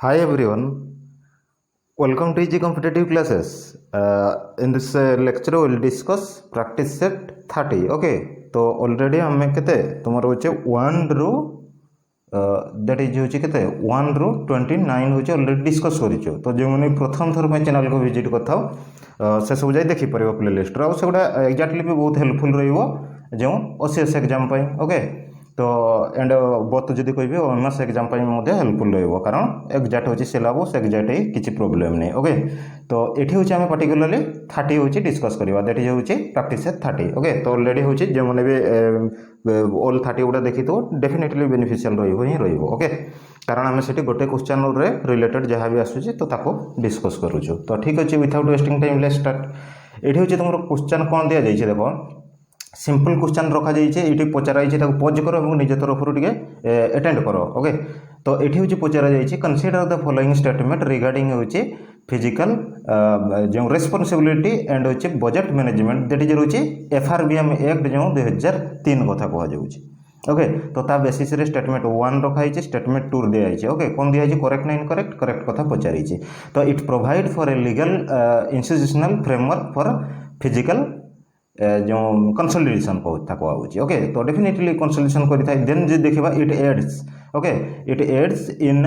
Hi everyone, welcome to Easy Competitive Classes. In this lecture we will discuss practice set 30. Okay, तो already हमें केते तुम्हारे होचे 1 रू that is होचे केते 1 रू 29 होचे already discuss करिचो. तो जो मैंने प्रथम थर पे चैनल को विजिट करथाओ से सब जाय देखि परिबो प्लेलिस्ट रो सेगुडा एग्जैक्टली भी बहुत हेल्पफुल रहइबो जो ओसीएस एग्जाम पई. ओके तो एंड बोथ जदि कहबे ओएमएस एग्जाम पई मध्य हेल्पफुल रहइबो कारण एग्जैक्ट होची सिलेबस एग्जैक्ट ही किछि प्रॉब्लम नै. ओके तो एठी होची हम पर्टिकुलरली 30 होची डिस्कस करबा दैट इज होची प्रैक्टिस 30. ओके तो ऑलरेडी होची जे माने बे ऑल 30 गुडा देखि तो डेफिनेटली बेनिफिशियल रहइबो ही रहइबो. ओके कारण हम सेठी गोटे क्वेश्चन रे रिलेटेड जहां भी आसुची तो ताको डिस्कस करूछु. तो ठीक अछि without wasting time let's start. एठी होची तुमरो क्वेश्चन कोन दिया जाई छै देखो सिंपल क्वेश्चन रखा जाइए ये पचाराई पज कर निज तरफ अटेंड कर. ओके तो ये हूँ पचारा जाइए consider the following statement regarding हूँ फिजिकल जो रेस्पॉन्सिबिलिटी एंड हूँ बजट मैनेजमेंट दैट इज रोचे FRBM एक्ट जो 2003 कथा कहु. ओके तो ता बेसिस रे स्टेटमेंट 1 रखाई स्टेटमेंट 2 दिखाई. ओके कौन दिखाई करेक्ट ना इनकरेक्ट करेक्ट कथा पचारी. तो it provide for a legal institutional framework for physical जो कंसोलिडेशन कहूँ. ओके तो डेफिनेटली कंसोलिडेशन करें देन जो देखा it adds. Okay it adds in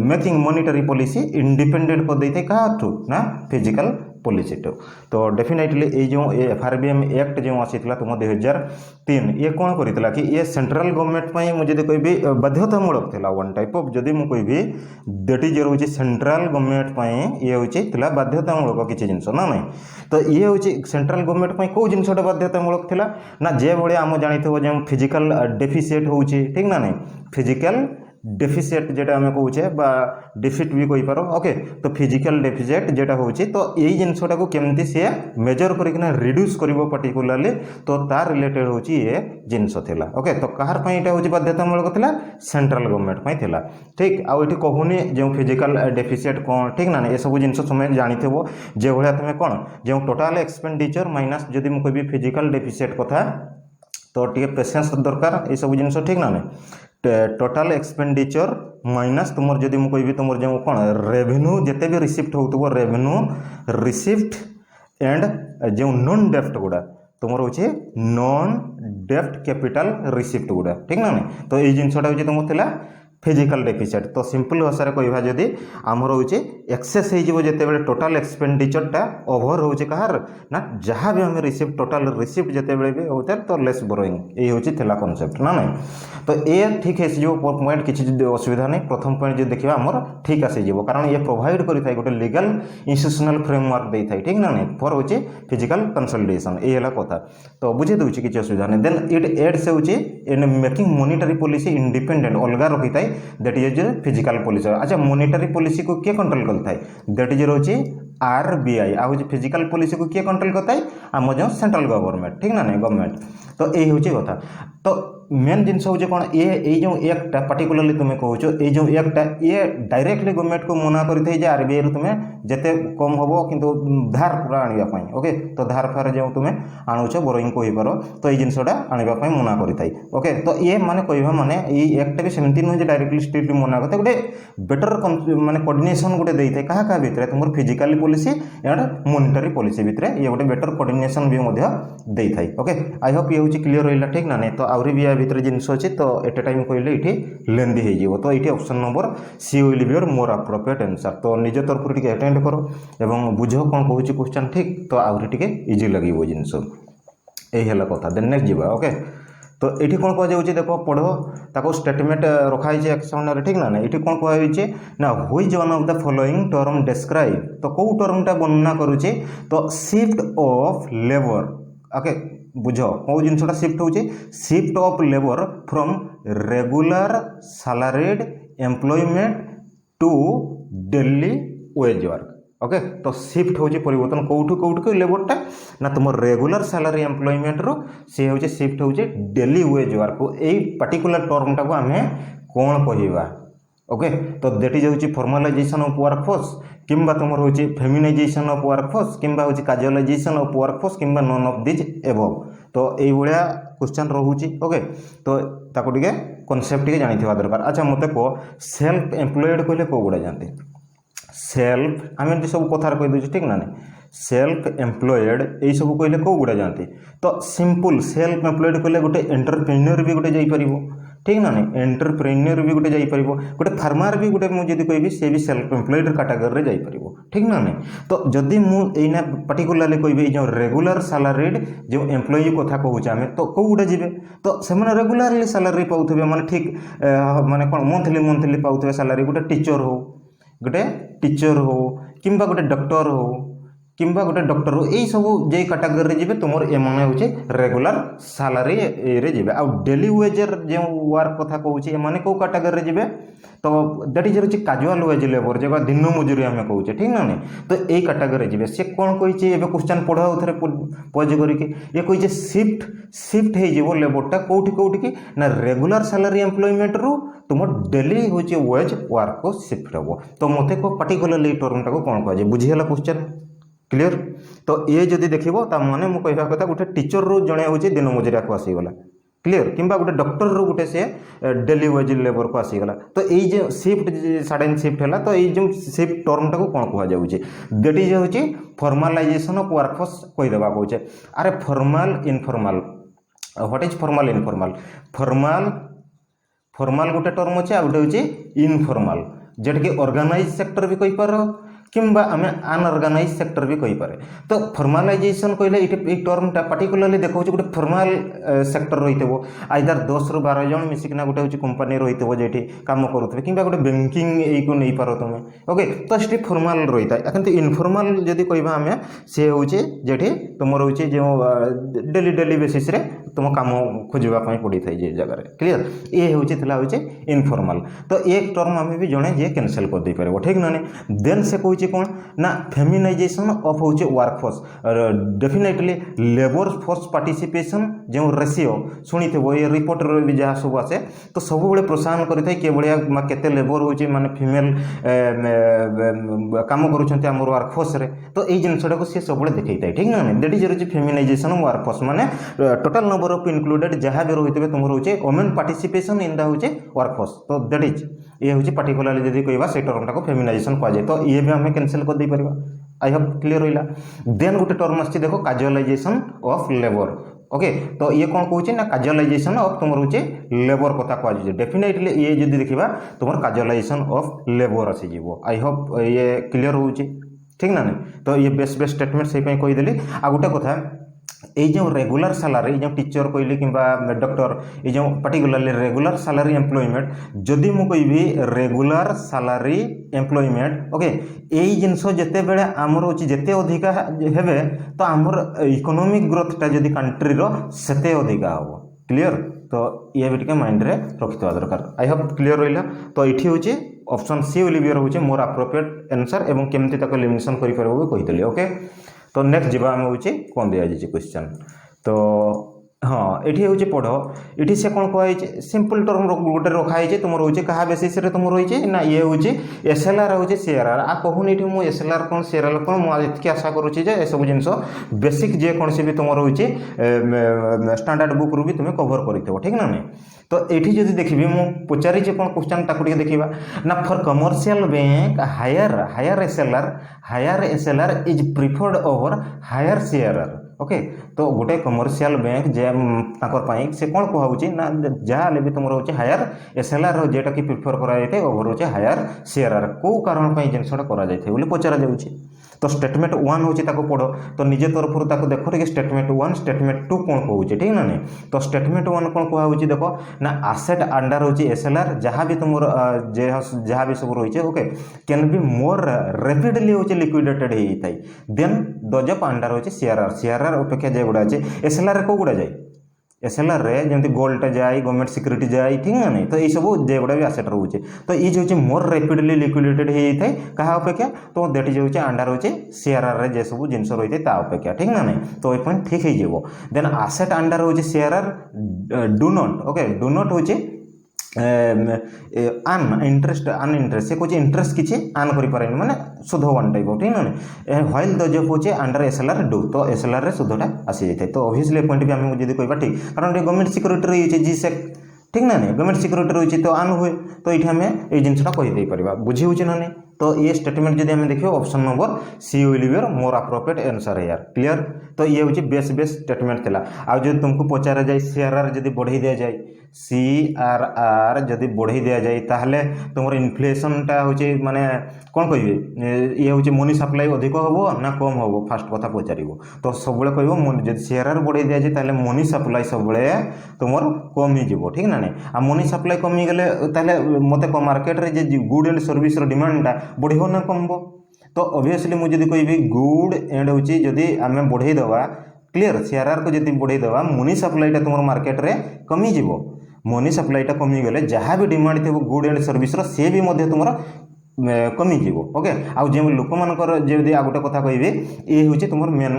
making monetary policy independent कर देते क्या ना फिजिकल पॉलिसी टू. तो डेफिनेटली ये जो FRBM एक्ट जो आसी तुम 2003 ये कौन करता कि ये सेंट्रल गवर्नमेंट मुझे कहबी बाध्यतामूलक था वन टाइप ऑफ जदि मुझे कहबी दैट इज रोचे सेंट्रल गवर्नमेंट ये हूँ बाध्यतामूलक किसी जिनस ना नहीं. तो ये हूँ सेंट्रल गवर्नमेंट कौ जिनसा बाध्यतामूलक था ना जे भाई आम जानी जो फिजिकल डेफिसिएट हो ठीक ना नहीं फिजिकल डेफिसिएट जेटा आम कहे डिफिट भी कही पार. ओके तो फिजिकल डेफिसिएट जेटा हूँ तो यही जिनसटा को केमती सी मेजर करना रिड्यूस कर पर्टिकुलरली तो तार रिलेटेड हूँ ये जिनस था. ओके तो कहार यहाँ हूँ बाध्यतामूलक था सेंट्रल गवर्नमेंट था. ठीक आउ ये कहूनी जो फिजिकल डेफिसिएट कौन ठीक ना ये सब जिन तुम जानी जो भाया तुम कौन जो टोटाल एक्सपेंडिचर माइनस जदि मुझे कहबी फिजिकल डेफिसिएट कथा तो टे पेसेंस दरकार ये सब जिन ठीक ना टोटाल एक्सपेंडिचर माइनस तुम जदि मुझे कहबी तुम जो कौन रेवेन्यू जिते भी रिसीप्ट हो रेवेन्यू रिसीप्ट एंड जो नॉन डेफ्ट गुड़ा तुम हूँ नॉन डेफ्ट कैपिटल रिसीप्ट गुड़ा ठीक ना तो ये जिनसा हूँ तुम थी फिजिकल डेफिसिएट. तो सिंपल भाषा कह जदि आमर हूँ एक्सेस होते टोटाल एक्सपेंडिचरटा ओभर हो कहार ना जहाँ भी आम रिसीप्ट टोटाल रिसीप्ट जिते भी होते तो लेस बोरोइंग ये हूँ कॉन्सेप्ट ना नहीं. तो ये ठीक है पॉइंट किसी असुविधा नहीं. प्रथम पॉइंट जो देखा आमर ठीक आसीज कारण ये प्रोवाइड करें गोटे लीगल इंस्टीट्यूशनल फ्रेमवर्क दे था ठीक ना नहीं फॉर हूँ फिजिकल कंसोलिडेशन ये कथा. तो बुझे दूसरी किसी असुविधा नहीं. देन इट एड्स हूँ in making monetary policy independent अलग रखी था दैट इज फिजिकल पॉलिसी. अच्छा मॉनिटरी पॉलिसी को किए कंट्रोल करता है दैट इज रोचे RBI आ फिजिकल पॉलिसी को किए कंट्रोल करता है आम जो सेंट्रल गवर्नमेंट ठीक ना नहीं गवर्नमेंट. तो ये हूँ कथा. तो मेन जिनस हूँ कौन ये जो एक्टा पर्टिकुलरली तुम कह जो एक्टा ये डायरेक्टली गवर्नमेंट को मना करते RBI रू तुम्हें जिते कम हम किंतु धार पूरा आने. ओके तो धार फार जो तुम्हें आणुच बोरोइंग कहीपर तो ये जिनसा आने मना करता. ओके तो ये माने कह माने ये एक्टा भी सेमती नुहे डायरेक्टली स्ट्रिक्टली मना करते गोटे बेटर माने कोऑर्डिनेशन गोटे दे था क्या भितर तुम physical policy and monetary policy भितर ये गोटे बेटर कोऑर्डिनेशन भी दे था. ओके आई होप ये हूँ क्लियर रहा ठीक ना नहीं. तो आहरी भी भितर जिनस अच्छे तो एट ए टाइम कहले ये लेंदी हो तो ये option number C will be your more appropriate answer. तो निज तरफ टे अटेंड करो एवं बुझ कौन कहूँ क्वेश्चन ठीक तो आहरी टे इजी लगे जिनस यही कथा. देन नेक्स्ट जीवा. ओके तो ये कौन कह देख पढ़ ताको स्टेटमेंट रखाई एक सामने ठीक ना ये कौन कहुचे ना which one of the following term describe. तो कौ टर्मटा वर्णना करुचे तो शिफ्ट ऑफ लेबर. ओके बुझ कौ जिनसा शिफ्ट हो shift of labour from regular salaried employment to daily wage work. Okay तो शिफ्ट हूँ परिवर्तन कौटू कौटू लेबरटा ना तुम रेगुलर सैलरी एम्प्लॉयमेंट रू सी हूँ शिफ्ट हूँ डेली वेज वर्क. यही पर्टिकुलर टर्मटा को आम कौन कहवा. ओके तो दैट इज हूँ फॉर्मलाइजेशन ऑफ वर्कफोर्स किंबा तुम हूँ फेमिनाइजेशन ऑफ वर्कफोर्स किंबा हूँ कैजुअलाइजेशन ऑफ वर्कफोर्स किंबा नॉन ऑफ दिज एबव तो यही भाया क्वेश्चन रोचे ओके तो ताको टिके कॉन्सेप्ट टिके जानी दरकार। अच्छा मत कह सेल्फ एम्प्लॉयड कहले कौ गुड़ा जानते सेल्फ आम सब कथार कहीदे ठीक ना नहीं सेल्फ एम्प्लॉयड यही सब कहले कौ गुड़ा जानते तो सिंपल सेल्फ एम्प्लॉयड कहले गोटे एंटरप्रेन्योर भी गोटे जापर ठीक ना नहीं एंटरप्रेन्योर भी गोटे जापर गोटे फार्मर भी गोटे मुझे कहि सी भी सेल्फ एम्प्लॉयड कैटेगरी जापर ठीक ना नहीं तो जदि मुझे पर्टिकुलाली कहि जो रेगुलर सालारीड जो एम्प्लॉय कथा कहूँ आम तो कौ गुटे जी तो से रेगुलारली सालारी पाऊे माने ठीक माने कौन मंथली पाऊे सालारी गोटे टीचर हो किंबा गोटे डॉक्टर हो किंबा गोटे डॉक्टर हो यही सब जे कैटेगरी जी तुम एम हूँ रेगुलर सालारी ये जी आउ डेली वेजर जो वर्क कथा कहूँ एम कौ कैटेगरी जी तो दैट इज रही काजुआल वेज लेबर जो दिन मजूरी आम कहूचे ठीक ना नहीं तो यही कैटेगरी जी सी कौन कही क्वेश्चन पढ़ा थे पज करके ये कही शिफ्ट हो लेबरटा कौटी कौटी की ना रेगुलर सालारी एम्प्लॉयमेंट रू तुम डेली हूँ वेज वर्क को शिफ्ट हम तो मत को पर्टिकुलरली टर्मटा को कौन कह बुझीगला क्वेश्चन क्लियर तो ये जदि देख माने मु कहवा कथा गोटे टीचर रू जड़े हूँ दिन मजूरिया को आसीगला क्लियर किंबा गोटे डॉक्टर रू गोटे से डेली वेज लेबर को आसीगला तो ये जो शिफ्ट सडन शिफ्ट है तो ये जो शिफ्ट टर्मटा को कौन कहुचे दैट इज हूँ फॉर्मलाइजेशन ऑफ वर्कफोर्स कहीदेवा कहे अरे formal informal what is formal informal formal गोटे टर्म अच्छे आ गोटे हूँ इनफॉर्मल जेटा कि ऑर्गेनाइज सेक्टर भी कहीपर किंबा आम अनऑर्गेनाइज सेक्टर भी कहीपर तो फॉर्मलाइजेशन कहले ये टर्मटा पर्टिकुलरली देखा गोटे फॉर्मल सेक्टर रही आइदर 10 ରୁ 12 जन मिसिकना गोटे हूँ कंपनी रही जेठी काम करुवे कि गोटे बैंकिंग यू नहीं पार तुम ओके तो ये फॉर्मल रही था कि इनफॉर्मल जदि कहवा आम सी हूँ जेठी तुम हूँ जो डेली बेसीस तुम काम खोजापी पड़ी था ये जगह क्लीयर ये हूँ इनफॉर्मल तो ये टर्म आम भी जड़े जे कैनसल कर दे पार ठीक ना देन से कहूँ कौन ना फेमिनाइजेशन ऑफ हूँ workforce definitely labour force participation जो रेशियो शुणी थे ये रिपोर्ट भी जहाँ सब आसे तो सब बड़े प्रोत्साहन करें कि भाया केते लेबर हूँ माने फीमेल काम करुँच वर्कफोर्स रे तो ये जिनटा को सी सब देखी था ठीक ना दैट इज रही फेमिनाइजेशन ऑफ वर्कफोर्स माने टोटल नंबर ऑफ इनक्लूडेड जहाँ भी रही तुम हूँ वोमेन पार्टिसिपेशन इन द हूँ वर्कफोर्स तो दैट इज ये हूँ पर्टिकुलरली जब कहवा से टर्मटा को फेमिनाइजेशन कहुए तो ये भी आम कैनसल कर दे पार आई होप क्लीयर रहा देन गोटे टर्म आस देखो काजुअलाइजेशन ऑफ लेबर ओके तो ये कौन कहूँ ना काजुअलाइजेशन ऑफ तुम रोचे लेबर कथा कहुचे डेफिनेटली ये जब देखा तुम काजुअलाइजेशन ऑफ लेबर आसीज आई होप ये क्लीयर हो ठीक ना नहीं तो ये बेस्ट स्टेटमेंट से कहीदेली आ गोटे कथा ये जो रेगुलर सालारी जो टीचर कहली कि डॉक्टर ये जो पर्टिकुलरली रेगुलर सालारी एम्प्लॉयमेंट जदि मु कहि रेगुलर सालारी एम्प्लॉयमेंट ओके यही जिनस जिते बड़े आमर अच्छी जिते अधिका हेबे तो आमर इकोनॉमिक ग्रोथटा जदि कंट्री रो सेते अधिका हम क्लियर तो ये भी माइंड रे रखिथा दरकार आई होप क्लियर रहा तो ये हूँ ऑप्शन सी ओलिवियर हूँ मोर अप्रोप्रिएट आंसर एवं केमती एलिमिनेशन करें कहीदेली ओके तो नेक्स्ट जीवा आम हूँ कौन दिया क्वेश्चन तो हाँ ये हूँ पढ़ ये से कौन कहुई सिंपल टर्म गोटे रखाई तुम रोचे क्या बेसीस तुम रही ना ये हूँ एसएलआर हूँ सीआरआर आ कहूनी ये मुझे एसएलआर कौन सीआरआर कौन मुझे आशा करुच्ची सब जिन बेसिक जेकोसी भी तुम रोचे स्टैंडर्ड बुक रू भी तुम्हें कवर कर ठीक ना नहीं तो ये जब देखी मुझे पचारि कौन क्वेश्चन ताको देखा ना for commercial bank higher SLR is preferred over higher CRR okay तो गोटे कमर्शियल बैंक जे से कौन कहुच्छी ना जहाँ भी तुम रोचे हायर एसएलआर जेटा कि प्रिफर कराए ओवर रोचे हायर सीआरआर कौ कारण जिनसा कर पचरा जाऊँगी तो स्टेटमेंट 1 हूँ पढ़ तो निजे तरफ देख टे स्टेटमेंट 1 स्टेटमेंट 2 कौन कहुच्छे ठीक ना नहीं तो स्टेटमेंट 1 कौन कहुच्छी देख ना आसेट अंडर हूँ एसएलआर जहाँ भी तुम जहाँ भी सब रही okay can be more rapidly हूँ लिक्विडेटेड होता है देन डज ऑफ अंडर हूँ सीआरआर अपेक्षा जे गुड़ा अच्छे एसएलआर कौ गुड़ा जाए एसएलआर रे जमी गोल्ड जाए गवर्नमेंट सिक्यूरीटी जाए ठीक ना नहीं तो ये सब जेगुड़ा भी आसेट रोचे तो ये जो मोर रेपिडली लिक्विडेटेड होता है क्या अपेक्षा तो दैट इज हूँ अंडर हूँ सीआरआर रे जे सब जिनस रही है अपेक्षा ठीक ना नहीं तो ये पॉइंट ठीक हो देन आसेट अंडर हूँ CRR do not okay do not हूँ आन इंटरेस्ट आन इंटरेस्ट से कौन इंटरेस्ट किसी आन कर माने सुध वन टाइप ठीक ना व्हाइल द जॉब होचे अंडर एसएलआर डू तो एसएलआर रे सुधटा आसी जाए तो ऑब्वियसली पॉइंट भी आम जब कहवा ठीक कारण गवर्नमेंट सिक्योरिटी रही जीसेक ठीक ना नहीं गवर्नमेंट सिक्योरिटी रही तो आन हुए तो ये आम ये जिनसा कहीदे पार बुझी हो ना नहीं तो ये स्टेटमेंट जब देखिए option number C will be your more appropriate answer यार क्लियर तो ये हूँ बेस्ट बेस्ट स्टेटमेंट थिला आ जो तुमको पचारा जाए सीआरआर जब बढ़ई दि जाए सीआरआर जदि बढ़ई दि जाए ताहले तुम इनफ्लेशनटा हूँ माने कौन कहे ये हूँ मनी सप्लाई अधिक हम ना कम हम फास्ट कथा पचार तो सब कह सीआरआर बढ़ई दि जाए ताहले मनी सप्लाई सब तुम कम ही ठीक ना नहीं आ मनी सप्लाई कमी गले मत मार्केट रे गुड एंड सर्विस डिमांडटा बढ़ो ना कम तो ऑब्वियसली मुझे कहि गुड एंड हूँ जदि आम बढ़ई दवा क्लियर सीआरआर को जब बढ़ई दवा मनी सप्लाईटा तुम मार्केट रे कमी जीवो मनी सप्लाईटा कमी गले जहाँ भी डिमांड थी गुड एंड सर्विस सी भी तुम कमी जीव ओके आउ जो लोक मानकर जदि आ गोटे कथा कहि ये हूँ तुम मेन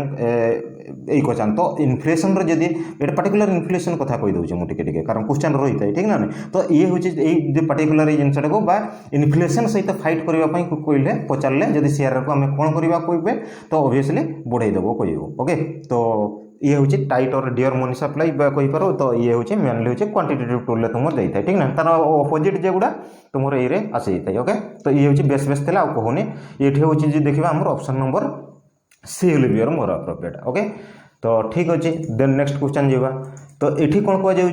यही क्वेश्चन तो इनफ्लेशन जदि ये पर्टिकुलर इनफ्लेशन कथा कहीदे मुझे टे कारण क्वेश्चन रही है ठीक ना तो ये हूँ ये पर्टिकुलर जिनसा को इनफ्लेशन सहित फाइट करने कहले पचारे जब सीआरआर को आम कौन करवा कहे तो ऑब्वियसली बढ़ई देव कह ओके तो ये हूँ टाइट और डियर मनी सप्लाई कहीपर तो ये हूँ मेनली हूँ क्वांटिटेटिव टूल तुम जाए ठीक ना तार अपोजिट जेगुड़ा तुम ये आसी जाए ओके तो ये हूँ बेस्ट बेस्ट थी कहूनी ये हूँ देखा आम option number C will be your more appropriate okay तो ठीक अच्छे देन नेक्स्ट क्वेश्चन जावा तो ये कौन कह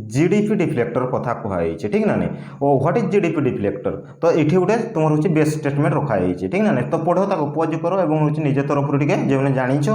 जीडीपी डिफ्लेक्टर कथा कहुई ठीक ना नहीं oh what is GDP deflector तो ये गोटे तुम हूँ बेस्ट स्टेटमेंट रखाई ठीक ना नहीं तो पढ़ो ताको पज कर और हूँ निज तरफ जो जाच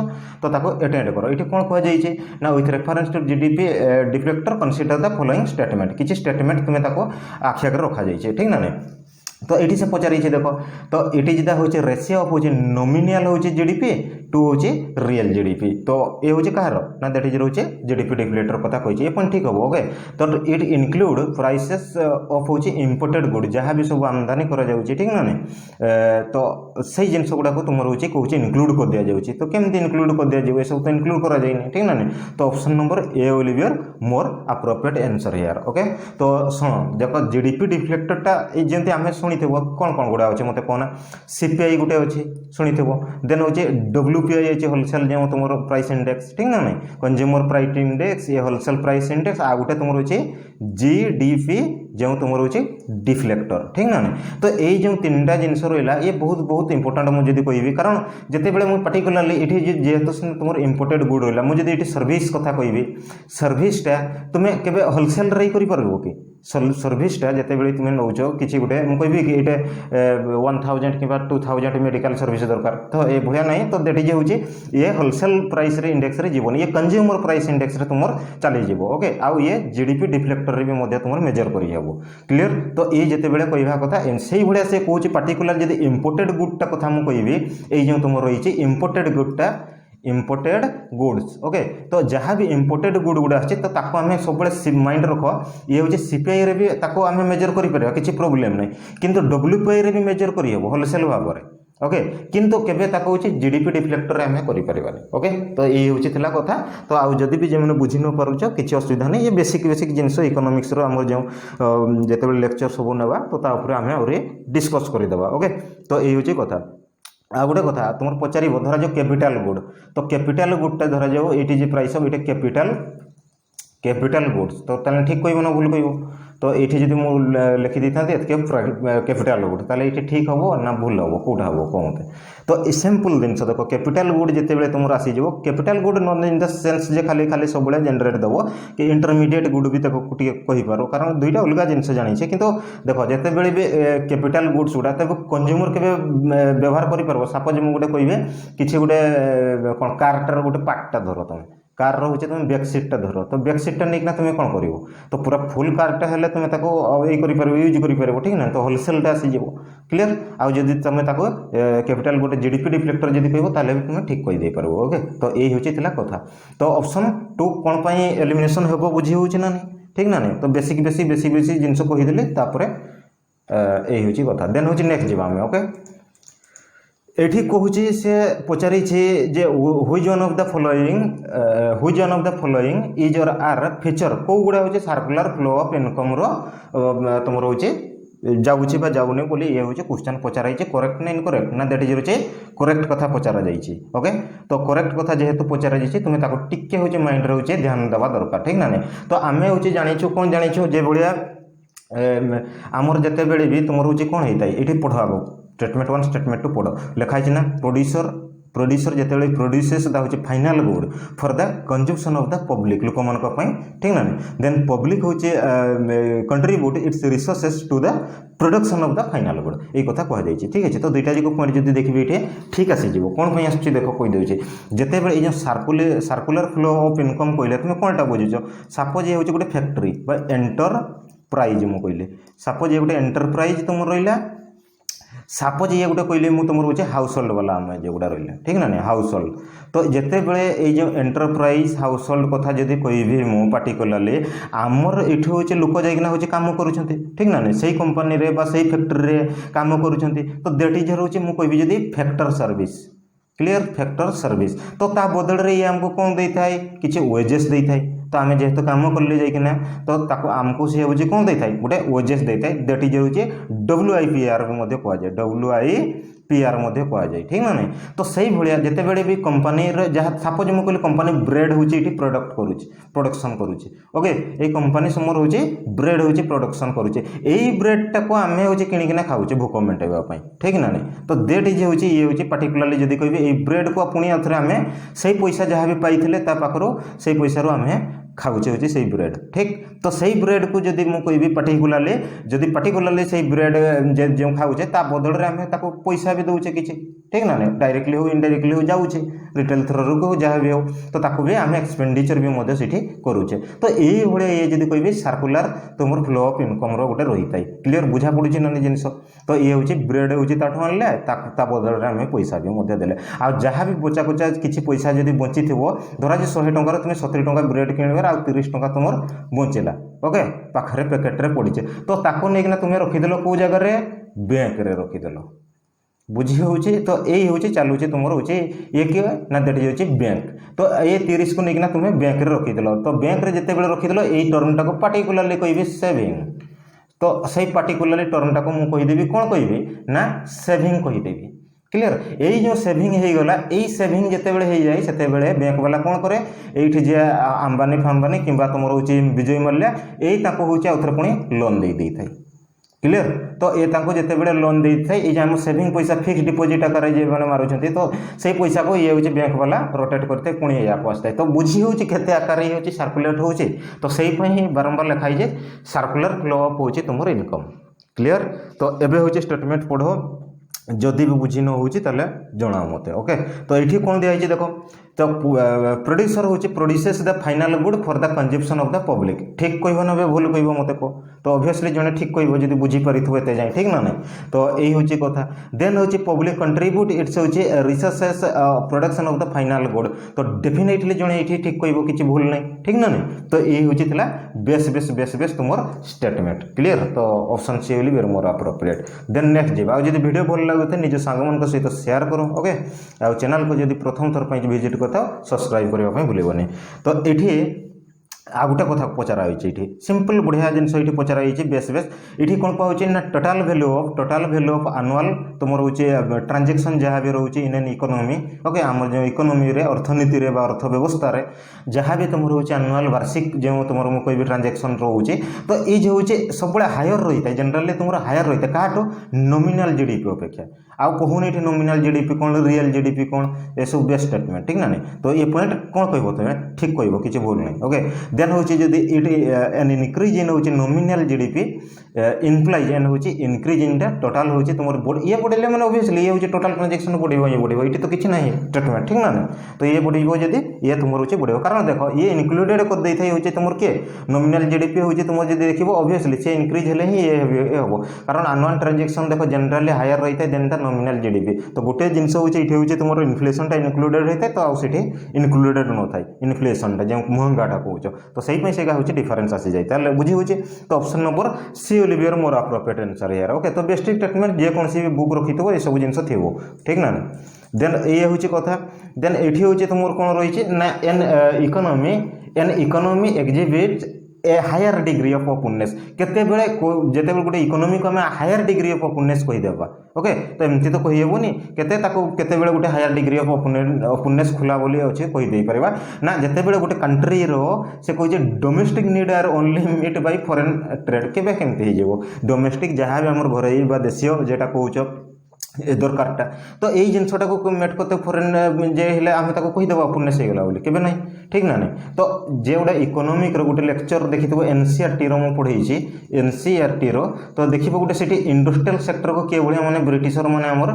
तो अटेंड कर ये कौन कहुई ना with reference to GDP deflator consider the following statement किसी स्टेटमेंट तुम्हें आखि आगे रखा ठीक ना नहीं तो ये से पचार देख तो ये जहाँ हूँ रेशियो ऑफ हूँ नॉमिनल हूँ जीडीपी टू हूँ रियल जीडीपी तो ये हूँ कहार ना दैट इज रोचे जीडीपी डिफ्लेक्टर कथा कही ये ठीक हम ओके तो इट इनक्लूड प्राइसेस ऑफ हूँ इंपोर्टेड गुड जहाँ भी सब आमदानी करा ठीक ना नहीं तो सही जिन गुड़ाक तुम रोचे कौन इनक्लूड कर दि जाऊँगी तो केमती इनक्लूड कर दि जाए सब तो इनक्लूड करा ठीक ना नहीं तो option number A will be your more appropriate answer here okay तो शुण देख जीडीपी डिफ्लेक्टरटा जमी आम शुणी कौन कौन गुड़ा अच्छे मत कहना सीपीआई गोटे अच्छे शुणी देन हूँ डब्ल्यूपीआई अच्छे होलसेल जो तुम प्राइस इंडेक्स ठीक ना नहीं कंज्यूमर प्राइस इंडेक्स ये होलसेल प्राइस इंडेक्स आ गोटे तुम अच्छे जीडीपी जो तुम रोचे डिफ्लेक्टर ठीक ना नहीं तो ये जो तीन टा जिन रहा ये बहुत बहुत इंपोर्टाट मुझे कहि कारण जितेबाला मुझे पर्टिकुलाली ये जेहेतु तुम इंपोर्टेड गुड रहा मुझे ये सर्विस कथा कहि सर्विसटा तुम्हें केवे होलसेल रही कर कि सर्विसटा जितेबाला तुम्हें नौच कि गोटे मुझे कि ये 1000 कि 2000 मेडिकल सर्विस दरकार तो ये भाया ना तो दैट इज हूँ ये होलसेल प्राइस रे इंडेक्स रे जीवन ये कंज्यूमर प्राइस इंडेक्स रे तुम चली ओके आउ ये जीडीपी डिफ्लेक्टर रे भी तुम मेजर कर क्लियर तो ये जितेबाला कहवा कथा से भाया से कौन पर्टिकुलर जब इंपोर्टेड गुडटा कथा मुझे कहि जो तुम रही इंपोर्टेड गुडटा इंपोर्टेड गुड्स ओके तो जहाँ भी इंपोर्टेड गुड गुड़ा आम सब माइंड रख ये हूँ सीपीआई रे भी आम मेजर कर किसी प्रोब्लेम नहीं किंतु डब्ल्यूपीआई रे भी मेजर कर होलसेल भाव में ओके किंतु केबे हूँ जीडीपी डिफ्लेक्टर आम कर ओके तो ये हूँ कथा तो आउ जदि भी जो बुझी न पारुछ किसी असुविधा नहीं ये बेसिक बेसिक जिनस इकोनॉमिक्स रो आम जो जिते लेक्चर सब नेबा तो आम डिस्कस करदे ओके तो ये हूँ कथा आ गोटे कथा तुम पचार धरा जाओ कैपिटल गुड तो कैपिटल गुडटा धरा जाओ ये प्राइस ऑफ ये कैपिटल गुड्स तो ठीक कह ना भूल कह तो ये जब मुझे लिखी था कैपिटल गुड ताले ये ठीक हम ना भूल हम कौटा हम कहते तो सिंपल जिन देख कैपिटल गुड जिते तुम आसीज capital good not in the sense जे खाली खाली सब जेनेट दब कि इंटरमीडिएट गुड भी कहीपर कारण दुईटा अलग जिन जानी कि देख जिते भी कैपिटल गुड्स गुड़ा तब कंज्यूमर के व्यवहार कर सपोज मुझे कहे कि गोटे कौन कारटार गोटे पार्टा धर तुम कार रोचे तुम बैक सीटा धर तो बैक सीटा नहीं तुम्हें कौन कर तो पूरा फुल कारटा हेल्ले तुम्हें यूज कर ठीक ना तो होलसेलटा आसीज क्लियर आउ जब तुम कैपिटल गोटे जीडीपी डिफ्लेक्टर जब कह तुम्हें ठीक कहीदे पार ओके तो यही हूँ कथा तो ऑप्शन 2 कौन एलिमिनेशन हम बुझी हो ना नहीं ठीक ना नहीं तो बेसिक बेसिक बेसिक बेसिक जिन कहीदेली यही हूँ कथा देन हूँ नेक्स्ट जावा ओके एठी कहूची से पचारि जे which one of the following is or are feature को गुड़ा होचे सर्कुलर फ्लो ऑफ इनकम रो तुमर होचे जाउची बा जाउने बोली ये होचे क्वेश्चन पचाराई छे करेक्ट ना इनकरेक्ट ना दैट इज होचे करेक्ट कथा पचारा जाईची ओके तो करेक्ट कथा जेहेतु पचारा जाईची तुमे ताको टिके होचे माइंड रे होचे ध्यान देवा दरकार ठीक ना नहीं तो आमे होचे जानिछु कोन जानिछु जे भलिया आमर जते बेले भी तुमर होचे कोन हेताई एठी पढाबो स्टेटमेंट 1 स्टेटमेंट 2 पढ़ लिखाई ना प्रोड्यूसर जिते प्रोड्यूसेस द होचे final good for the consumption of the public लोक मान ठीक ना देन पब्लिक होचे contribute its resources to the production of the final good ये कथा कह जाइए ठीक है तो दुईटा जाक पॉइंट जब देखिए ये ठीक आसीज कौन पर आस देख कहीदे जिते बड़े ये सर्कुलर फ्लो ऑफ इनकम कहले तुम कौनटा बुझुच सपोज ये गोटे फैक्ट्री एंटरप्राइज मुझे कहले सपोज ये गोटे एंटरप्राइज तुम रहा सपोज ये गोटे कहले मुझे तुम रोचे हाउस होल्ड वाला आम जो गुड़ा रहा ठीक ना नहीं हाउस होल्ड तो जिते बड़े ये एंटरप्राइज हाउस होल्ड कथा जब कहि मु पार्टिकुलरली आमर ये हूँ लोक जाइना हूँ कम कर ठीक ना नहीं से कंपानी रे बा से फैक्ट्री रे कम कर तो दैट इज रोचे मुझे कहबी जदि factor service clear factor service तो ता बदल रे ये हमको कौन दे थाए किछि वेजेस दे थाए तो आम जेहेतु कम कले जाइना तो आमको सी हूँ कौन दे थाए गोटे वेजेस दे थाए दैट इज होचे WIPR कहुए WIPR कहुए ठीक ना नहीं तो सही भाया जिते बड़े भी कंपानी जहाँ सपोज मुझे कहली कंपानी ब्रेड हूँ ये प्रोडक्ट प्रोडक्शन करुचे ओके ये कंपानी समर हूँ ब्रेड हूँ प्रोडक्शन करुचे यही ब्रेडटा को आम हूँ किणिकिना खाऊचे भोक मेटाइवाई ठीक ना नहीं तो दैट इज हूँ ये हूँ पार्टिकुलरली जब कहे ये ब्रेड को पुणी आउ थे आम से पैसा जहाँ भी पाई पाखर से पैसा आम खाऊचे हूँ से ब्रेड ठीक तो सही ब्रेड को जब मुझे कहि पार्टिकुलरली से ब्रेड जो खाऊचे बदल में आम पैसा भी दौचे किसी ठीक ना नहीं डायरेक्टली हो इनडायरेक्टली हो जाऊे रिटेल थ्रू को जहाँ भी हो तो ताकू भी आम एक्सपेंडिचर भी सीठी करुचे तो यही भाया ये जब कहि सर्कुलर तुम फ्लो ऑफ इनकम गोटे रही है क्लीयर बुझा पड़ी ना जिनस तो ये हूँ ब्रेड हूँ आनले बदल में आम पैसा भी देले आ जहाँ भी बचा कुचा किसी पैसा जब बची थो धरा 100 टकर तुम 70 टका ब्रेड किणवर आ 30 टका तुम बचेला ओके पाखे पैकेट्रे पड़े तो ताको नहीं तुम रखीदेल कौ जगार बैंक रे रखीदेल बुझी हूँ तो यही हूँ चलूँ तुम हूँ ये किए ना दैट इज हूँ बैंक तो ये 30 को लेकिन तुम बैंक रे रखीदेल तो बैंक रे जिते बड़े रखीदेल यही टर्मटा को पार्टिकुलरली कहि सेविंग तो सही पार्टिकुलरली टर्मटा को मुझे कहीदेवी कौन कहि ना सेविंग कहीदेवी क्लियर यही जो सेविंग हो गला यही सेविंग जिते बड़े हो जाए से बैंक वाला कौन करे ये जे अंबानी फाम्बानी कि तुम हूँ विजय मल्ल्या यही हूँ आउ थे पुणी लोन दे था क्लियर तो ये जिते बड़े लोन दे था ये आम सेविंग पैसा फिक्स डिपोजिट आकार मैंने मारुंट तो से पैसा को ये हूँ बैंक वाला रोटेट करते पुणी या आसता तो बुझी हूँ के आकार ये सर्कुलेट हो तो से ही बारंबार लिखाई जे सर्कुलर फ्लो अप हूँ तुम इनकम क्लियर तो एबे हूँ स्टेटमेंट पढ़ो जदि भी बुझी न हो जनाओ मत ओके तो ये कौन दिखाई देख तो प्रोड्यूसर हूँ produces the final good for the consumption of the public ठीक कह ना भूल कह मत कह तो ऑब्वियसली जड़े ठीक कह जब बुझीपार एत जाए ठीक ना नहीं तो यही हूँ कथा देन हूँ पब्लिक कंट्रीब्यूट इट्स हूँ resources production of the final good तो डेफिनेटली जड़े ये ठीक कह कि भूल नहीं ठीक ना नहीं तो यही हूँ बेस बेस बेस बेस तुम स्टेटमेंट क्लीयर तो option C will be more appropriate then next जी आज वीडियो भल लगे निज सांग सहित शेयर करो ओके आ चैनल को जब प्रथम थर पर विजिट करता सब्सक्राइब करने भूलनी तो ये आ गोटे कथा पचरा ये सिंपल बढ़िया जिनस ये पचरा बेस बेस ये कौन कहे ना टोटाल वैल्यू ऑफ आनुआल तुम हूँ ट्रांजेक्शन जहाँ भी रोचे इन एन इकोनॉमी ओके आम जो इकोनॉमी रे अर्थनीति रे बा अर्थव्यवस्था रे जहाँ भी तुम रोचे आनुआल वार्षिक जो तुम कह ट्रांजेक्शन रोचे तो ये हूँ सब हायर रही है जनरली तुम हायर रही है क्या नॉमिनल जीडीपी अपेक्षा आउ कहूनी ये नॉमिनल जीडीपी कौन रियल जीडीपी कौन ये सब बेस्ट स्टेटमेंट ठीक ना नहीं तो ये पॉइंट कौन कह तुम्हें ठीक कह किसी भूल नहीं ओके देन हूँ जब एन इनक्रीज इन हूँ नॉमिनल जीडीपी इनफ्लाइज एन हूँ इनक्रीज इन टोटाल हूँ तुम ये बढ़े मैंने ऑब्वियसली ये हूँ टोटाल ट्रांजेक्शन बढ़ो ये बढ़ो ये तो किसी ना स्टेटमेंट ठीक ना नहीं तो ये बढ़ो जब ये तुम हूँ बढ़ो कारण देख ये इनक्लूडेड कर दे हूँ तुम किए नॉमिनल जीडीपी हूँ तुम जब देख ऑब्वियसली से इनक्रीज हेले ही ये हम कारण आनुआल ट्रांजेक्शन देख जनरली हायर रही है देन द नॉमिनल जीडीपी तो गोटे जिनस हूँ तुम इनफ्लेशन इनक्लूडेड होता है तो आउ इनक्लूडेड न था इनफ्लेशन जो महंगाटा कौच तो सही से हूँ डिफरेन्स आसी जाए बुझी हूँ तो option number C will be your more appropriate answer here okay तो बेस्ट स्टेटमेंट जे कौन सी बुक रखी ये सब जिन थो ठीक ना देन ये हूँ कथा देन ये हूँ तुम कौन रही ना an economy exhibit a higher degree of openness केते बेले जेते बेले गोटे इकोनॉमी को हमें higher degree of openness okay ओके तो एमती तो कहीहेबुनि केते बेले गोटे हायर डिग्री ऑफ ओपननेस खुला बोली अच्छे कहीदे पारिबा ना जेते बेले गोटे कंट्री रो से कहे domestic need are only meet by foreign trade केबे केमती हो डोमेस्टिक जहाँ भी आम घरोई बा देशीय जेटा कहूच ए दरकारटा तो यही जिनसटा को मेट करते फॉरेन जे हेले आम कहीदेवा ओपननेस होगा बोली केबे नहीं ठीक ना नहीं तो जे गोटे इकोनॉमिक गोटे लेक्चर देखी एनसीईआरटी रो मु पढ़ेছি एनसीईआरटी रो तो देखिबो गोटे सिटी इंडस्ट्रियल सेक्टर को के भलिया माने ब्रिटिशर माने हमर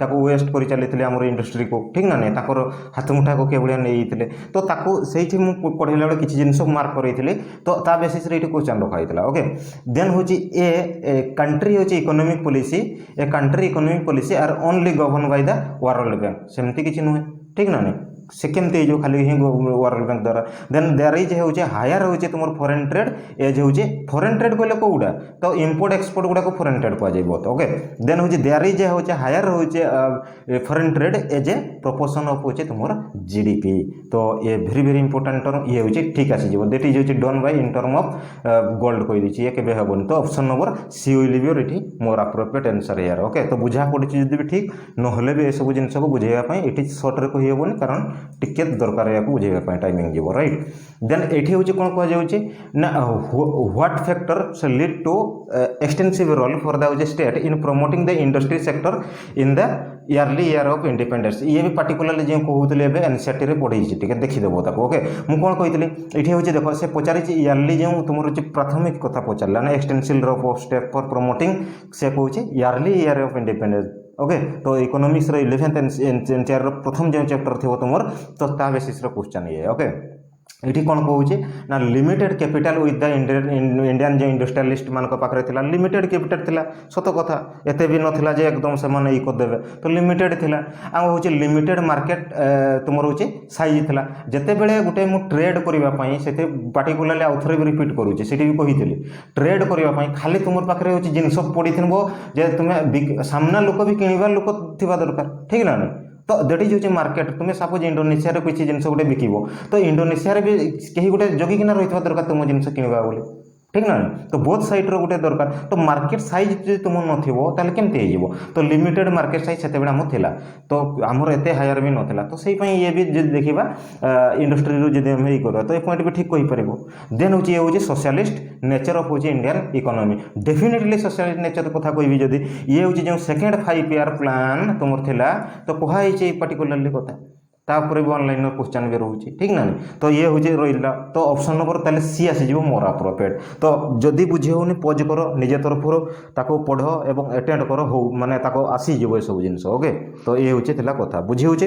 ताको वेस्ट करि चलीथिले हमर इंडस्ट्री को ठीक ना नहीं ताकर हाथ मुठा को के भलिया नेइथिले तो ताको सेठी मु पढ़ेला बेले किछि जिंस मार्क करैथिले तो ता बेसिस रे इठी क्वेश्चन रखा हितला ओके देन होची ए कंट्री होची economic policy a country economic policy are only govern by the World Bank सेमती किछि नुहे ठीक ना नहीं से केमती जो खाली ही वर्ल्ड बैंक द्वारा देन देयर इज होचे हायर होचे तुम फॉरेन ट्रेड एज होचे फॉरेन ट्रेड कहले कोउडा तो इंपोर्ट एक्सपोर्ट गुडा को फॉरेन ट्रेड कह जाइबो ओके देन होचे देयर इज होचे हायर होचे foreign trade as a proportion of होचे तुमर जीडीपी तो ये वेरी इंपोर्टेंट टर्म ये होचे ठीक आसी जीवो दैट इज होचे done by in term of gold कहि दिछि ये केबे हबन तो option number C will be एठी more appropriate answer here okay तो बुझा पड़छि जदि भी ठीक न होले भी ए सब जिंस को बुझेया पई एठी शॉर्ट रे कहि हबन कारण टिके दरकार या बुझेगा टाइमिंग जीव राइट देन एठी होची कोन कह जाउची ना व्हाट फैक्टर से lead to extensive role for the state in promoting the industry sector in the early year of independence ये भी पर्टिकुलरली जो कहूले एबे एनसीईआरटी रे पढ़ी टिके देखि देबो ताको ओके मु कोन कहितली एठी होची देखो से पचारि ईयरली जो तुमर होची प्राथमिक कथा पचारला ना extensive role of state for promoting से कहूची early year of independence okay तो इकोनॉमिक्स रो 11th एनसीईआरटी रो प्रथम जो चैप्टर थिबो तुमर तो ता बेसिस रो क्वेश्चन ये ओके एठी कोन कहूची ना limited capital with the Indian जो इंडस्ट्रियलिस्ट मान पाखरे थिला लिमिटेड कैपिटल थिला सत कथा एते भी नथिला जे एकदम से माने ई कर देबे तो लिमिटेड थिला आ होची लिमिटेड मार्केट तुमर होची साइज थिला जते बेले गुटे मु ट्रेड करिवा पई सेते पर्टिकुलरली आउथरे भी रिपीट करूची सेठी भी कहितली ट्रेड करिवा पई खाली तुमर पाखरे होची जिंस पडिथिनबो जे तुमे सामना लोक भी किनिबा लोक थिबा दरकार ठीक ना नहीं तो दैट इज होची मार्केट तुम्हें सपोज इंडोनेशिया रे किसी जिनस गोटे बिकिबो तो इंडोनेशिया रे भी कहीं गोटे जगिकिना रहिथबा दरकार तुम जिनस किनिबा बोली ठीक ना तो बोथ साइड रो गोटे दरकार तो मार्केट साइज जो तुम नथिबो ताले केमते हेजिबो तो लिमिटेड मार्केट साइज सेते बेला हम थिला तो हमर एते हायर भी नथिला तो सेही पई ये भी देखिबा इंडस्ट्री रो जदि हम ई करबा तो ए पॉइंट भी ठीक कहि परिबो देन होची ये होची सोशलिस्ट नेचर ऑफ होची Indian economy definitely socialist nature कथा कहबी जदि ये होची जो सेकंड 5 ईयर प्लान तुमर थिला तो कहा हिची पर्टिकुलरली कथा तापर भी ऑनलाइन क्वेश्चन भी रोचे ठीक ना तो ये हूँ रहा तो ऑप्शन नंबर ताले सी आसीज मोर अप्रोप्रिएट तो जदि बुझी होनी पज कर निज तरफ ताको पढ़ एवं अटेंड कर हो माने ताको आसीज ये सब जिन ओके तो ये हूँ कथा बुझी हूँ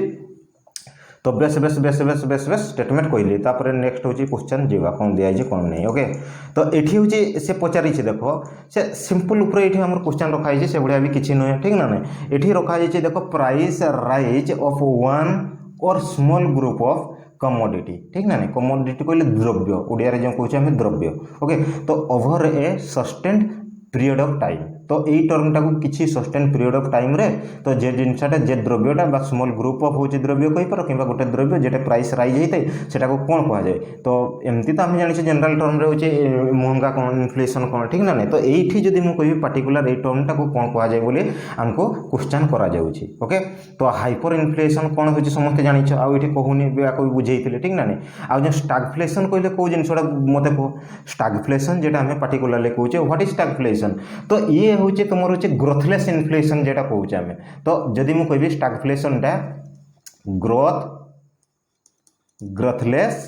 तो base base base base base base statement कहली तापर नेक्स्ट हूँ क्वेश्चन जीवा कौन दिखाई कौन नहीं ओके तो ये हूँ से पचारि देख से सिंपल उपर ये आम क्वेश्चन रखाई से भाया भी किसी नुहे ठीक ना नहीं ये रखाई देख प्राइस राइज ऑफ वन और स्मॉल ग्रुप ऑफ कमोडिटी ठीक ना नहीं कमोडिटी कहले द्रव्य ओडिया रे जो कहूँ आम द्रव्य ओके तो over A sustained period of time तो यही टर्मटा को किसी सस्टेन पीरियड ऑफ टाइम रे तो जे जिनसाटा जे द्रव्यटा बा स्मॉल ग्रुप ऑफ होची द्रव्य कहि पारो किबा गोटे द्रव्य जेटा प्राइस राइज होइते सेटा को कोन कहा जाय तो एमती तो हम जानि छै जनरल टर्म रे होची महंगा कोन इन्फ्लेशन कोन ठीक ना नहीं तो एठी जदी मु कहि पर्टिकुलर ए टर्मटा को कोन कहा जाय बोली हमको क्वेश्चन करा जाउची ओके तो हाइपर इन्फ्लेशन कोन होची समस्त जानि छ आ एठी कहूनी बा कोइ बुझेइथिले ठीक ना नहीं आ जे स्टैगफ्लेशन कहले को जिनसटा मते को स्टैगफ्लेशन जेटा हमें पर्टिकुलरली कहू छै व्हाट इज स्टैगफ्लेशन तो ये होचे तुमर होचे ग्रोथलेस इन्फ्लेशन जेटा कहूचे आमे तो जदि मु कहबी स्टैगफ्लेशन टा ग्रोथलेस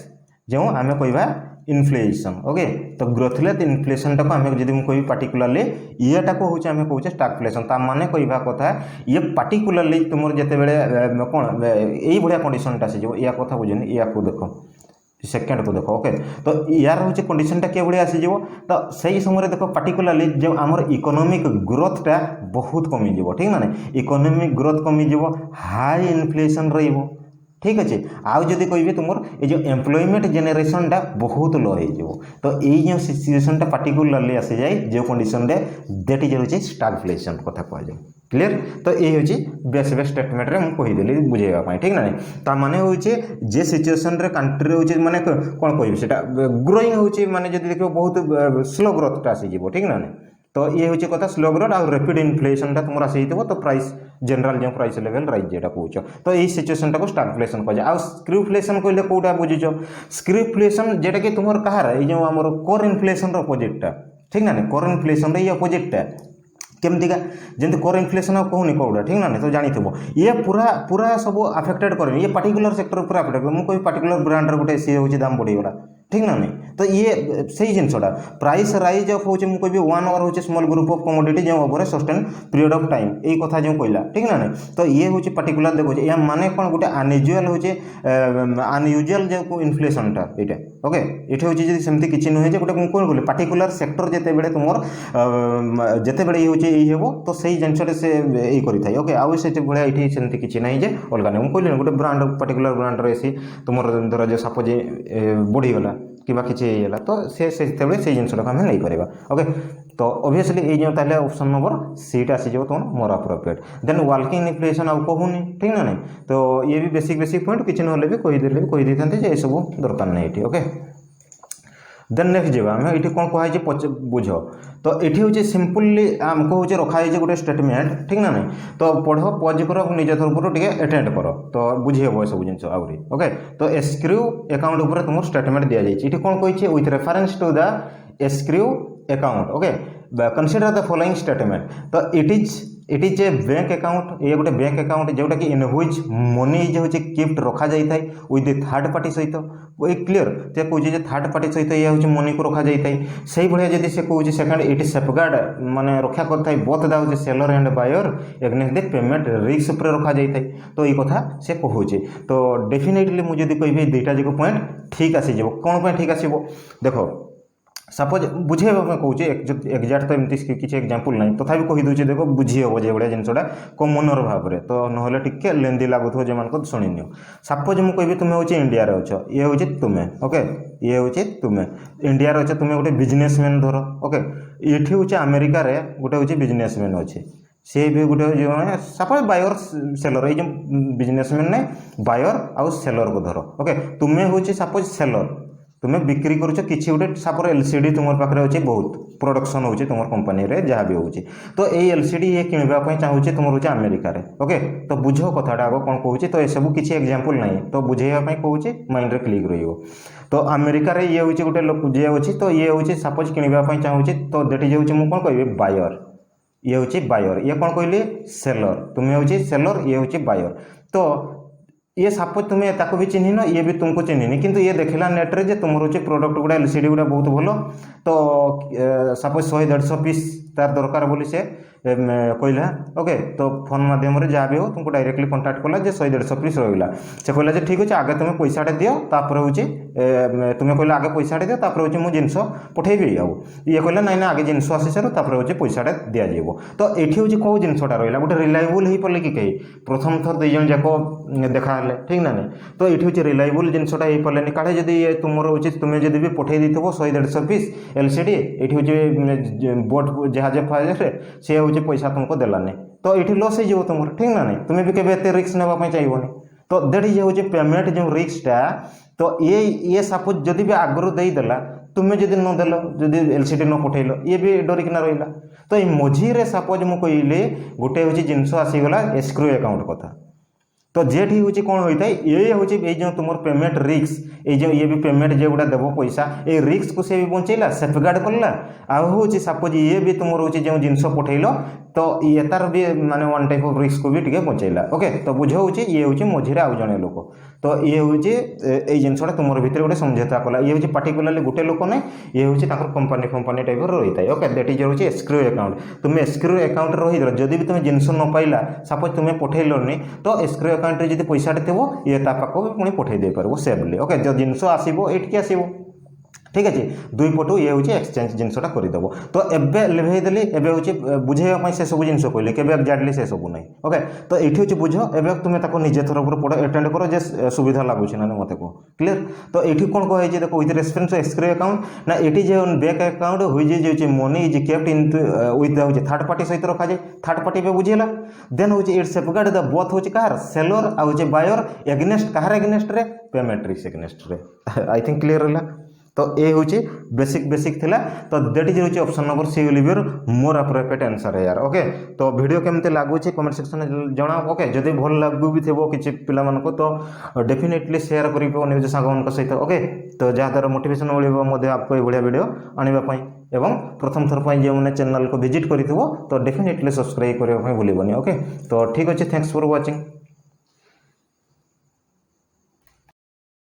जो आमे कहबा इन्फ्लेशन ओके तो ग्रोथलेस इन्फ्लेशन टा को आमे जदि मु कहबी पर्टिकुलरली येटा को होचे आमे कहूचे स्टैगफ्लेशन ता माने कहबा कथा ये पर्टिकुलरली तुमर जते बेले कोन एई भलिया कंडीशन टा से जो या कथा बुझनी या को देखो सेकेंड को देखो ओके तो यार हूँ कंडीशनटा के भाई आसीज तो सही समय देखो पर्टिकुलरली जो आमर इकोनॉमिक ग्रोथटा बहुत कमिज ठीक ना इकोनॉमिक ग्रोथ कमिज हाई इन्फ्लेशन रही ठीक अच्छे। आउ जदि कह तुम ये जो एम्प्लॉयमेंट जेनेरेशनटा बहुत लो हो तो ये सिचुएशनटा पार्टिकुलरली आसी जाए जो कंडीशन दैट इज हूँ स्टागफ्लेशन कथा कहुए क्लीयर। तो ये हूँ बेस बेस स्टेटमेंट रे मुझे कहीदेली बुझेगा ठीक ना ता माने हूँ जे सिचुएशन रे कंट्री हूँ माने कौन कह ग्रोइंग हूँ माने जब देखो बहुत स्लो ग्रोथटा आसीज ठीक ना तो ये हूँ कथा स्लो ग्रोथ आउ रैपिड इन्फ्लेशन तुम आसी तो प्राइस जनरल जो प्राइस लेवल रही जेटा कौच तो ये सिचुएशन टाक स्टागफ्लेशन कह आउ स्क्रूफ्लेशन कहले कौटा बुझुच स्क्रूफ्लेशन जेटा कि तुम कहार ये जो आम कोर इन्फ्लेशन अपोजिटा ठीक ना कोर इन्फ्लेशन ये अपोजिटा केमतीका जमी कोर इन्फ्लेशन कहूनी कौटा ठीक ना तो जानी ये पूरा पूरा सब अफेक्टेड करें ये पार्टिकुलर सेक्टर पूरा अफेक्टेड कर मुझे पार्टिकुलर ब्रांडर गोटे सी हूँ दाम बढ़ीगला ठीक ना नहीं तो ये से जिनसा प्राइस राइज अफ हूँ मुझे कह 1 आवर हूँ स्मॉल ग्रुप ऑफ कमोडिटी जो over sustain period of time यही कथा जो कहला ठीक ना नहीं तो ये हूँ पार्टिकुलर देखो या माने कौन गोटे अनयूजुअल हूँ अनयूजुअल जो इन्फ्लेशनटा ये ओके ये हूँ सेमती किसी नुहे गोटे कौन कहले पार्टिकुलर सेक्टर जिते बड़े तुम जिते बड़े ये हो तो सही जिनसा से ये करें ओके आउ से भाया ये सेमती किसी ना जे अलग नहीं मुझे कहली गोटे ब्रांड पार्टिकुलर ब्रांडर एसी तुम धर जो सपोज बढ़ीगला कि किसी तो से जिनसा आम नहीं पार ओके तो ऑब्वियसली ये जो ताले ऑप्शन नंबर सीट आसीज तुम मोर अप्रोप्रिएट देन वाल्किंग इन्फ्लेशन आउ कहूनी ठीक ना नहीं तो ये भी बेसिक बेसिक पॉइंट किसी ना भी कहीदे था ये सब दरकार नहीं ये ओके देन नेक्स्ट जावा आम ये कौन कहुए बुझ तो ये हूँ सिंपली आमको हूँ रखाई गोटे स्टेटमेंट ठीक ना नहीं तो पढ़ पज कर निज तरफ टे अटेंड कर तो बुझे हे सब जिन आहरी ओके तो एस्क्रू अकाउंट उपर तुम स्टेटमेंट दि जाए कौन कही with reference to the escrow account okay consider the following statement तो it is a bank account ये गोटे बैंक अकाउंट जोटा कि इन व्हिच मनी जो हूँ कीप्ट रखा जाए विथ थर्ड पार्टी सहित ये क्लीयर तो कहे थर्ड पार्टी सहित ये हूँ मनी को रखा जाए से भाया जब से कहे सेकेंड इट सेफगार्ड माने रक्षा करता बोथ द हूँ seller and buyer against the payment risk उपर रखा जाए तो ये कथा से कहूँ तो डेफिनेटली मुझे कह दुईटा जाक पॉइंट ठीक आसीज कौन ठीक आसो देखो सपोज बुझे कहे एक्जाक्ट तो एमती किसी एग्जांपल ना तथा कही दूचे देख बुझी हे जो भाया जिनसा कमनर भाव में तो ना टिके लेंदी लगुव जो शुणी नि सपोज मुझे कह तुम्हें हूँ इंडिया अच्छ ये हूँ तुम्हें ओके ये हूँ तुम्हें इंडिया अच्छे तुम्हें गोटे बिजनेसमैन धर ओके ये हूँ अमेरिका गोटे हूँ बिजनेसमैन अच्छे सी भी गोटे जो सपोज बायर सेलर ये बिजनेसमैन ने बायर आउ सेलर को धर ओके तुम्हें हूँ सपोज सेलर तुम्हें बिक्री करुच कि गोटे सापर एलसीडी तुम पाखे अच्छे बहुत प्रोडक्शन होची तुम कंपनी रे जहाँ भी होची तो ये एलसीडी ये किणवाई चाहूँगी तुम हूँ अमेरिका रे ओके तो बुझ कथाटा आग कौन कहूँ तो ये सब किसी एग्जांपल ना तो बुझेवाई कहूँ माइंड रे क्लिक रही तो अमेरिका रे ये हूँ गोटे लोक जी अच्छी तो ये हूँ सपोज किणवाई चाहूँगी तो दैट इज हूँ मुझे कौन कह बायर ये हूँ बायर ये कौन कहली सेलर तुम्हें हूँ सेलर ये हूँ बायर तो ये सपोज तुम्हें ताको भी चिन्हिन ये भी तुमको चिन्हिनी किंतु ये देखला नेट रे जे तुम रोचे प्रोडक्ट गुड़ा एलसीडी गुड़ा बहुत भलो तो सपोज 100-150 पीस तार दरकार बोली से कहला ओके तो फोन माध्यम जहाँ भी हो तुमको डायरेक्टली कंटाक्ट कला 100-150 पीस रहा से कहला ठीक अच्छे आगे तुम्हें पैसाटे दियो तापर हूँ तुम्हें कहला आगे पैसाटे दियो तापर हूँ मुझे जिनस पठेबी आउ ये कहला ना ना आगे जिनस आसी सारू तापर हूँ पैसाटे दि जाव तो ये हूँ कौ जिनसा रहा गोटे रिलायबल हो पारे कि कहीं प्रथम थर दुई जन जाक देखा ठीक ना नहीं तो ये हूँ रिलायबल जिनसा हो पारे काले जदि तुम हूँ तुम्हें जब भी पठे दी 100-150 पीस एलसीडी ये हूँ बोट जहाज फाजे सी हूँ पैसा तुमको देलानी तो ये लॉस हो तुम ठीक ना नहीं तुम्हें भी केवे एत रिस्क नापी चाहिए तो दैट इज हूँ पेमेंट जो रिस्कटा तो ये सपोज जदि भी आगु देदेला तुम्हें जब नदेल जब एलसीडी न पठेल ये भी डरिकिना रहा तो ये मझीरे सपोज मुझे कहली गोटे हूँ जिनस आसीगला एस्क्रू अकाउंट कथा तो जेठी हूँ कौन होता है ये हूँ ये जो तुम पेमेंट रिस्क ये जो ये भी पेमेंट जो गुड़ा देव पैसा ये रिस्क को से भी बचेला सेफगार्ड करला आउ सपोज ये भी तुम हूँ जो जिनस पठेल तो ये तार भी माने वन टाइप ऑफ रिस्क को भी टे बचेला ओके तो बुझ हूँ ये हूँ मझे आउ जड़े लोक तो ये हूँ ये जिनसा तुम भर गोटे समझौता कला ये हूँ पार्टिकुलरली गोटे लोक ना ये हूँ कंपानी फंपानी टाइप रही है ओके दैट इज हूँ एस्क्रू अकाउंट तुम्हें एस्क्रू अकाउंट रही जब भी तुम्हें जिनस न पाइला सपोज तुम्हें पठेलनी तो एस्क्रू अकाउंट जब पैसा थो ये पाक भी पुणी पठे दे पार सेफली ओके जो जिनस आसो ये आसो ठीक अच्छे दुई पटू ये हूँ एक्सचेंज जिनसा करदेव तो एवं लिभेदेली एवं बुझे से सब जिन कहले के एक्जाक्टली से सब नहीं ओके तो ये हूँ बुझ एवं तुम्हें निजे तरफ पढ़ एटेंड कर जे सुविधा लगुच ना मत को क्लीयर तो ये कौन कहे देखो with reference to escrow account ना ये जो बैंक अकाउंट हुई money is kept in with third party सहित रखा जाए थर्ड पार्टी पे बुझीला देन हूँ इट सेफगार्ड द बोथ हूँ कहार सेलर आ बायर एग्नेस्ट कहार एग्नेस्ट रे पेमेंट रिस्क एग्नेस्ट रे आई थिंक क्लीयर रहा तो ये हूँ बेसिक थिला तो दैट इज हूँ option number C will be your more appropriate answer यार ओके तो वीडियो केमती लगुच कमेंट सेक्शन में जनाओ ओके जदि भल लगू भी थे किसी पिला तो डेफिनेटली शेयर कर निज सांग सहित ओके तो जहाँद्वारा मोटिवेशन मिले आपको ये भाया वीडियो आने एवं प्रथम थर पर जो मैंने चैनल को विजिट करी तो डेफिनेटली सब्सक्राइब करने भूलनी ओके तो ठीक अच्छे थैंक्स फॉर वाचिंग।